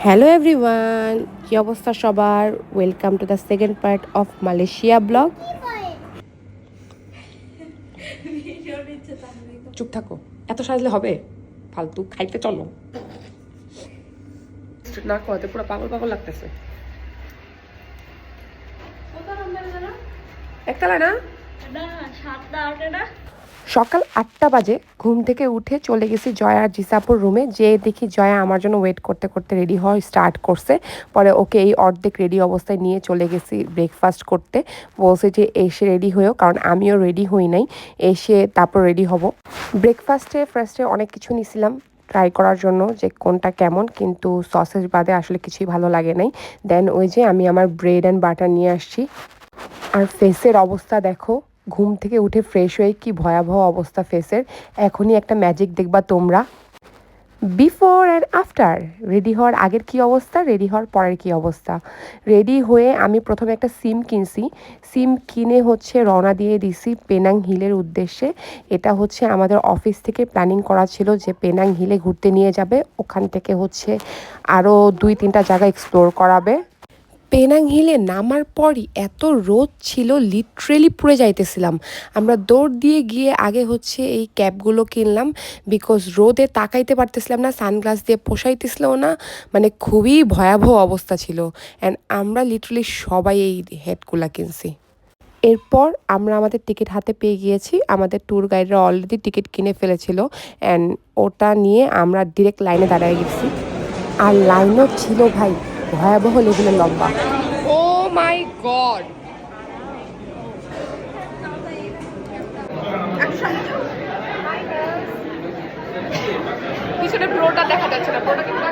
Hello everyone, কি অবস্থা সবার? Welcome to the second part of Malaysia blog. চুপ থাকো, এত সাজলে হবে? ফালতু খাইতে চলো না, করতে পুরো পাগল পাগল লাগতেছে। একতলা না, সকাল 8টা বাজে ঘুম থেকে উঠে চলে গেছি জয়া জিসাপুর রুমে। যে দেখি জয়া আমার জন্য ওয়েট করতে করতে রেডি হয় স্টার্ট করছে। পরে ওকে এই অর্ধেক রেডি অবস্থায় নিয়ে চলে গেছি ব্রেকফাস্ট করতে। বলছে যে এসে রেডি হয়েও, কারণ আমিও রেডি হই নাই, এসে তারপর রেডি হব। ব্রেকফাস্টে ফার্স্টে অনেক কিছু নিছিলাম ট্রাই করার জন্য যে কোনটা কেমন, কিন্তু সসেজ বাদে আসলে কিছুই ভালো লাগে নাই। দেন ওই যে আমি আমার ব্রেড অ্যান্ড বাটার নিয়ে আসছি। আর ফেসের অবস্থা দেখো, ঘুম থেকে উঠে ফ্রেশ হয়ে কি ভয়াবহ অবস্থা ফেসের। এখনই একটা ম্যাজিক দেখবা তোমরা। বিফোর অ্যান্ড আফটার, রেডি হওয়ার আগের কি অবস্থা, রেডি হওয়ার পরের কি অবস্থা। রেডি হয়ে আমি প্রথমে একটা সিম কিনছি। সিম কিনে হচ্ছে রওনা দিয়ে দিছি পেনাং হিলের উদ্দেশ্যে। এটা হচ্ছে আমাদের অফিস থেকে প্ল্যানিং করা ছিল যে পেনাং হিলে ঘুরতে নিয়ে যাবে, ওখান থেকে হচ্ছে আরও 2-3টা জায়গা এক্সপ্লোর করাবে। পেনাং হিলে নামার পরই এত রোদ ছিল, লিটারেলি পুড়ে যাইতেছিলাম। আমরা দৌড় দিয়ে গিয়ে আগে হচ্ছে এই ক্যাপগুলো কিনলাম, বিকজ রোদে তাকাইতে পারতেছিলাম না, সানগ্লাস দিয়ে পোষাইতেছিল না, মানে খুবই ভয়াবহ অবস্থা ছিল। অ্যান্ড আমরা লিটারেলি সবাই এই হেডগুলা কিনছি। এরপর আমরা আমাদের টিকিট হাতে পেয়ে গিয়েছি। আমাদের ট্যুর গাইডরা অলরেডি টিকিট কিনে ফেলেছিল, অ্যান্ড ওটা নিয়ে আমরা ডিরেক্ট লাইনে দাঁড়ায় গেছি। আর লাইনও ছিল ভাই ভয়াবহ লেভেলের লম্বা। ও মাই গড, পিছনে ব্রোটা দেখা যাচ্ছে না, ব্রোটা কিন্তু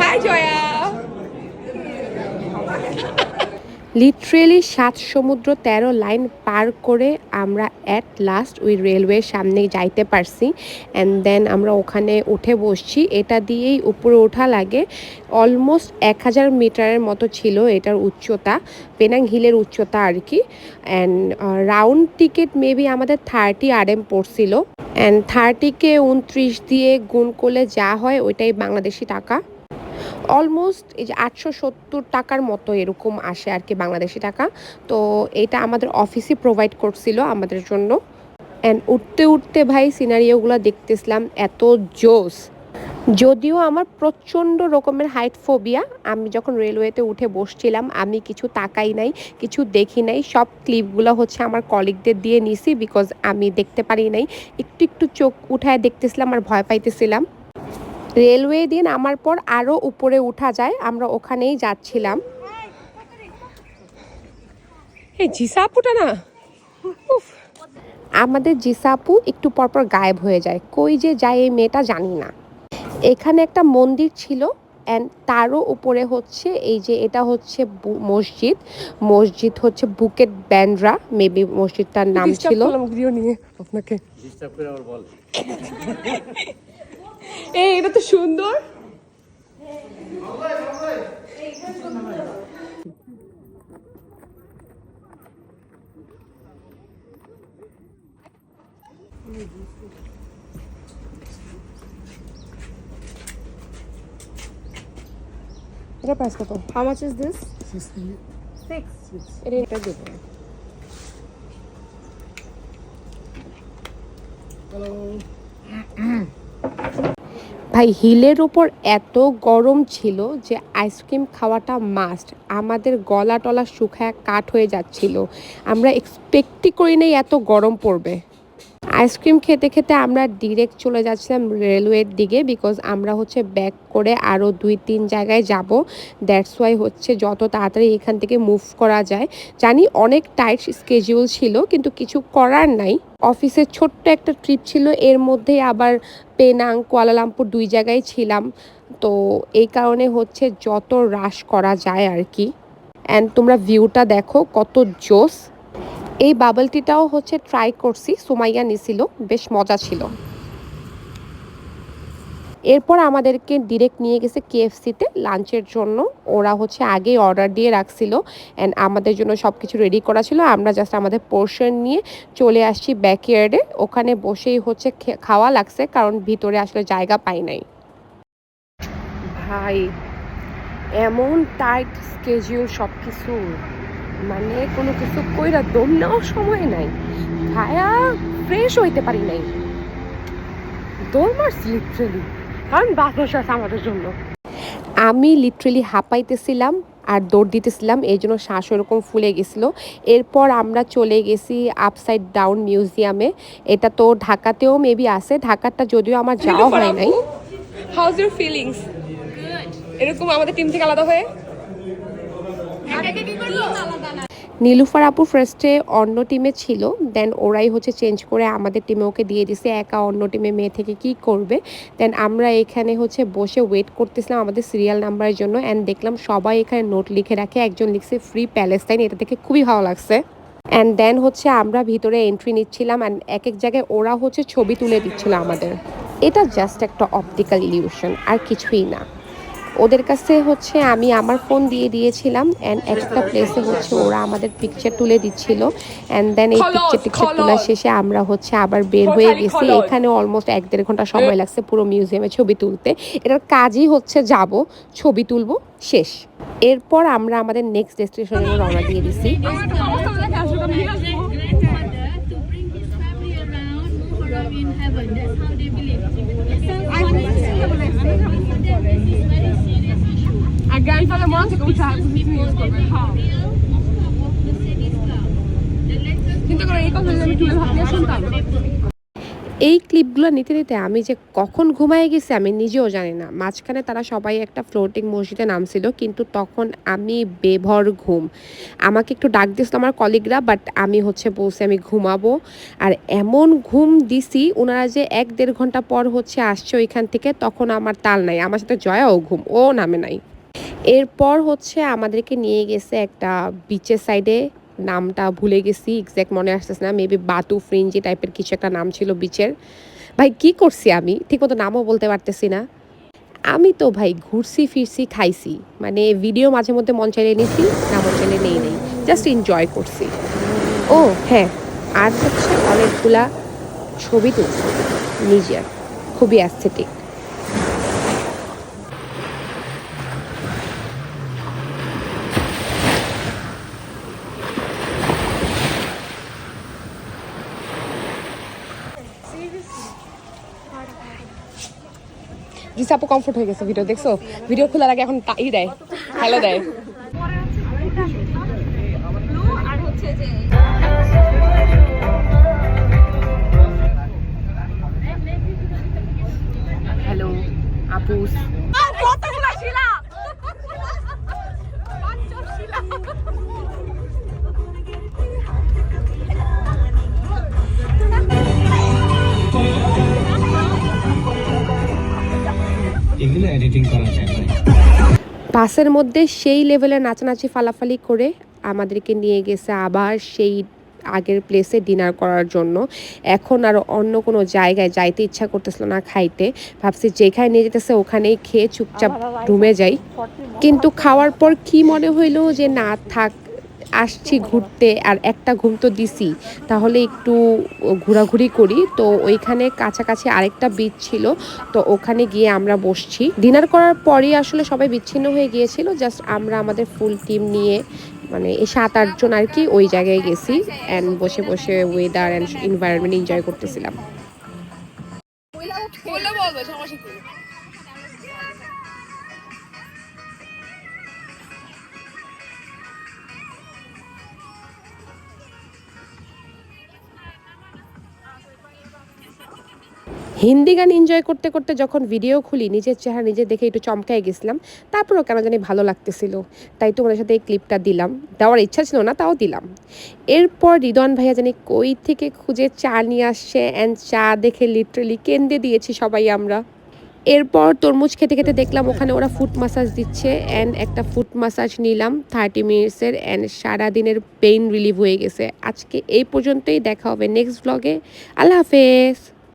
হাই জয়া। লিটারেলি 7 সমুদ্র 13 লাইন পার করে আমরা অ্যাট লাস্ট ওই রেলওয়ের সামনে যাইতে পারছি। অ্যান্ড দেন আমরা ওখানে উঠে বসছি। এটা দিয়েই উপরে ওঠা লাগে। অলমোস্ট 1000 মিটারের মতো ছিল এটার উচ্চতা, পেনাং হিলের উচ্চতা আর কি। অ্যান্ড রাউন্ড টিকিট মেবি আমাদের 30 RM পড়ছিল। অ্যান্ড 30কে 29 দিয়ে গুণ করলে যা হয় ওইটাই বাংলাদেশি টাকা। অলমোস্ট এই যে 870 টাকার মতো এরকম আসে আর কি বাংলাদেশি টাকা। তো এটা আমাদের অফিসই প্রোভাইড করছিল আমাদের জন্য। অ্যান্ড উঠতে উঠতে ভাই সিনারিওগুলো দেখতেছিলাম, এত জোস। যদিও আমার প্রচণ্ড রকমের হাইট ফোবিয়া, আমি যখন রেলওয়েতে উঠে বসছিলাম আমি কিছু তাকাই নাই, কিছু দেখি নাই। সব ক্লিপগুলো হচ্ছে আমার কলিগদের দিয়ে নিছি, বিকজ আমি দেখতে পারি নাই। একটু একটু চোখ উঠায় দেখতেছিলাম আর ভয় পাইতেছিলাম। রেলওয়ে দিয়ে নামার পর আরও উপরে উঠা যায়, আমরা ওখানেই যাচ্ছিলাম। এই জিসাপুটা না, উফ, আমাদের জিসাপু একটু পরপর গায়েব হয়ে যায়, কই যে যায় এই মেয়েটা জানি না। এখানে একটা মন্দির ছিল, অ্যান্ড তারও উপরে হচ্ছে এই যে এটা হচ্ছে মসজিদ। মসজিদ হচ্ছে বুকেট ব্যান্ড্রা, মেবি মসজিদটার নাম ছিল। নিয়ে আপনাকে এই এটা তো সুন্দর। এটা প্রাইস কত? How much is this? 6. এটা দেবো। Hello. ভাই হিলের উপর এত গরম ছিল যে আইসক্রিম খাওয়াটা মাস্ট। আমাদের গলা টলা শুকায় কাঠ হয়ে যাচ্ছিল, আমরা এক্সপেক্টই করি নাই এত গরম পড়বে। আইসক্রিম খেতে খেতে আমরা ডিরেক্ট চলে যাচ্ছিলাম রেলওয়ের দিকে, বিকজ আমরা হচ্ছে ব্যাক করে আরও 2-3 জায়গায় যাব। দ্যাটস ওয়াই হচ্ছে যত তাড়াতাড়ি এখান থেকে মুভ করা যায়। জানি অনেক টাইট স্কেডিউল ছিল, কিন্তু কিছু করার নাই। অফিসের ছোট্ট একটা ট্রিপ ছিল, এর মধ্যেই আবার পেনাং কুয়ালালামপুর 2 জায়গায় ছিলাম। তো এই কারণে হচ্ছে যত রাশ করা যায় আর কি। অ্যান্ড তোমরা ভিউটা দেখো কত জোস। এই বাবল টিটাও হচ্ছে ট্রাই করছি, সুমাইয়া নিছিল, বেশ মজা ছিল। এরপর আমাদেরকে ডিরেক্ট নিয়ে গেছে কেএফসিতে লাঞ্চের জন্য। ওরা হচ্ছে আগেই অর্ডার দিয়ে রাখছিল অ্যান্ড আমাদের জন্য সব কিছু রেডি করা ছিল। আমরা জাস্ট আমাদের পোর্শন নিয়ে চলে আসছি ব্যাকইয়ার্ডে। ওখানে বসেই হচ্ছে খাওয়া লাগছে, কারণ ভিতরে আসলে জায়গা পাই নাই। ভাই এমন টাইট স্কেজিউল সব কিছু, মানে কোনো কিছু কইরা দম নেওয়ার সময় নাই, খায়া ফ্রেশ হইতে পারি নাই, দৌড় মারছি লিটারেলি, কারণ বাতাস আছে আমাদের জন্য। আমি লিটারেলি হাঁপাইতেছিলাম আর দৌড় দিতেছিলাম, এই জন্য শ্বাস ওরকম ফুলে গেছিলো। এরপর আমরা চলে গেছি আপসাইড ডাউন মিউজিয়ামে। এটা তো ঢাকাতেও মেবি আছে, ঢাকাটা যদিও আমার যাওয়া হয় নাই। House your feelings? এরকম আমাদের টিম থেকে আলাদা হয়ে নীলুফার আপু ফার্স্টে অন্য টিমে ছিল, দেন ওরাই হচ্ছে চেঞ্জ করে আমাদের টিমে ওকে দিয়ে দিছে। একা অন্য টিমে মেয়ে থেকে কি করবে। দেন আমরা এখানে হচ্ছে বসে ওয়েট করতেছিলাম আমাদের সিরিয়াল নাম্বারের জন্য। অ্যান্ড দেখলাম সবাই এখানে নোট লিখে রাখে, একজন লিখছে ফ্রি প্যালেস্টাইন, এটা দেখে খুবই ভালো লাগছে। অ্যান্ড দেন হচ্ছে আমরা ভিতরে এন্ট্রি নিচ্ছিলাম অ্যান্ড এক এক জায়গায় ওরা হচ্ছে ছবি তুলে দিচ্ছিল আমাদের। এটা জাস্ট একটা অপটিক্যাল ইলিউশন, আর কিছুই না। ওদের কাছে হচ্ছে আমি আমার ফোন দিয়ে দিয়েছিলাম অ্যান্ড একটা প্লেসে হচ্ছে ওরা আমাদের পিকচার তুলে দিচ্ছিল। অ্যান্ড দেন এই পিকচার তোলার শেষে আমরা হচ্ছে আবার বের হয়ে গেছি। এখানে অলমোস্ট 1-1.5 ঘন্টা সময় লাগছে পুরো মিউজিয়ামে ছবি তুলতে। এটার কাজই হচ্ছে যাব, ছবি তুলবো, শেষ। এরপর আমরা আমাদের নেক্সট ডেস্টিনেশনে রওনা দিয়ে দিছি। এই ক্লিপগুলো নিতে নিতে আমি যে কখন ঘুমায় গেছি আমি নিজেও জানি না। মাঝখানে তারা সবাই একটা ফ্লোটিং মসজিদে নামছিল, কিন্তু তখন আমি বেভর ঘুম। আমাকে একটু ডাক দিয়েছিল আমার কলিগরা, বাট আমি হচ্ছে বলছি আমি ঘুমাবো। আর এমন ঘুম দিছি, ওনারা যে 1-1.5 ঘন্টা পর হচ্ছে আসছে ওইখান থেকে, তখন আমার তাল নাই। আমার সাথে জয়াও ঘুম, ও নামে নাই। এরপর হচ্ছে আমাদেরকে নিয়ে গেছে একটা বিচের সাইডে, নামটা ভুলে গেছি, এক্স্যাক্ট মনে আসতেছে না, মেবি বাতু ফ্রিঞ্জি টাইপের কিছু একটা নাম ছিল বিচের। ভাই কি করছি আমি ঠিকমতো নামও বলতে পারতেছি না। আমি তো ভাই ঘুরছি ফিরছি খাইছি, মানে ভিডিও মাঝে মধ্যে মন চাইলে নিছি, না মন চাইলে নেই, জাস্ট এনজয় করছি। ও হ্যাঁ, আর হচ্ছে অনেকগুলা ছবি তুলছি নিজের, খুবই অ্যাস্থেটিক। জিসাপু কমফোর্ট হয়ে গেছে ভিডিও, দেখছো? ভিডিও খোলার আগে এখন তাই দেয়, হ্যালো দেয়। হ্যালো আপুস। এগুলো এডিটিং করা যায় না। বাসের মধ্যে সেই লেভেলের নাচানাচি ফালাফালি করে আমাদেরকে নিয়ে গেছে আবার সেই আগের প্লেসে ডিনার করার জন্য। এখন আর অন্য কোনো জায়গায় যাইতে ইচ্ছা করতেছিল না, খাইতে। ভাবছি যেখানে নিয়ে যেতেছে ওখানেই খেয়ে চুপচাপ রুমে যাই। কিন্তু খাওয়ার পর কি মনে হইলো যে না থাক, আসছি ঘুরতে আর একটা ঘুম তো দিছি, তাহলে একটু ঘোরাঘুরি করি। তো ওইখানে কাছাকাছি আরেকটা বিচ ছিল, তো ওখানে গিয়ে আমরা বসছি। ডিনার করার পরই আসলে সবাই বিচ্ছিন্ন হয়ে গিয়েছিল, জাস্ট আমরা আমাদের ফুল টিম নিয়ে, মানে এই 7-8 জন আর কি, ওই জায়গায় গেছি অ্যান্ড বসে বসে ওয়েদার অ্যান্ড এনভায়রনমেন্ট এনজয় করতেছিলাম। হিন্দি গান এনজয় করতে করতে যখন ভিডিও খুলি, নিজের চেহারা নিজে দেখে একটু চমকায় গেছিলাম। তারপরও কেন জানি ভালো লাগতেছিল, তাই তোমাদের সাথে এই ক্লিপটা দিলাম। দেওয়ার ইচ্ছা ছিল না, তাও দিলাম। এরপর রিদওয়ান ভাইয়া জানি কই থেকে খুঁজে চা নিয়ে আসছে, অ্যান্ড চা দেখে লিটারেলি কেন্দে দিয়েছি সবাই আমরা। এরপর তরমুজ খেতে খেতে দেখলাম ওখানে ওরা ফুট মাসাজ দিচ্ছে, অ্যান্ড একটা ফুট মাসাজ নিলাম 30 মিনিটসের, অ্যান্ড সারাদিনের পেইন রিলিভ হয়ে গেছে। আজকে এই পর্যন্তই, দেখা হবে নেক্সট ব্লগে। আল্লাহ হাফেজ।